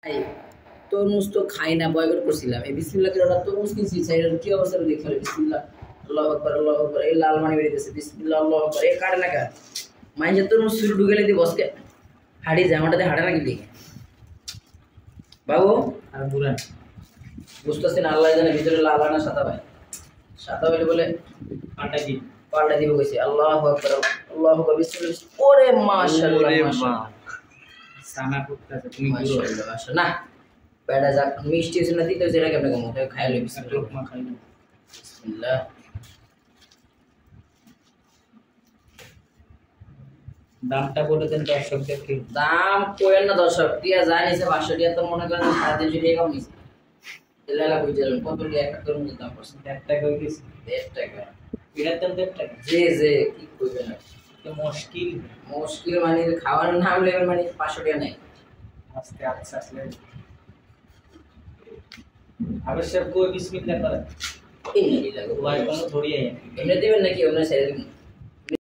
ভাই তরমুজ তো খাই না, বয়কট করছিলাম। এই বিসমিল্লাহ করে ওরা তরমুজ কিনছি, সাইডের কি অবস্থা দেখে হলো। বিসমিল্লাহ আল্লাহু আকবার আল্লাহু আকবার, এই লাল মানি বেরিয়েছে। বিসমিল্লাহ আল্লাহু আকবার, এই কাটে না কাট মাইজে তরমুজ শুরু ঢুকে দি বসকে হাড়ি যায়, আমারটাতে হাঁটে না কি লিখে বাবু আর বুড়ান বুঝতেছি না, আল্লাহ জানে ভিতরে লাল আনা সাদা ভাই, সাদা হইলে বলে পাল্টা দিব কইছে। আল্লাহু আকবার আল্লাহু আকবার, বিসমিল্লাহ। ওরে মাশাআল্লাহ মাশাআল্লাহ, সানা করতেছে তুমি পুরো মাশাআল্লাহ মাশাআল্লাহ। না বেটা যাক মিষ্টি হইছে না, তিতে হইছে, এটা কেমনে কমো খাই লই। বিসমিল্লাহ মা খাইলো বিসমিল্লাহ। দামটা বলে দেন দর্শকদেরকে। দাম কোয়েন না দর্শক, টিয়া যায় নিছে 500 টিয়া, তো মনে করেন 350 টাকা কম নিছে। এলাকা বুঝলেন কত টিয়া একটা তরমুজের দাম পড়ছে? 1 টাকা হয়ে গেছে। 1.5 টাকা। এটার দাম 1 টাকা। যে যে কি কইবে না, তো মুশকিল মুশকিল মানে খাওয়ার নাম লেবেন মানে 500 টাকা নাই। আস্তে আস্তে আসলে আবশ্যক কো বিসমিল্লাহ করে এই নিয়ে লাগো ওয়াই কোনো থোড়ি আই এমনি দিবেন নাকি অন্য ছেড়ে দিবেন?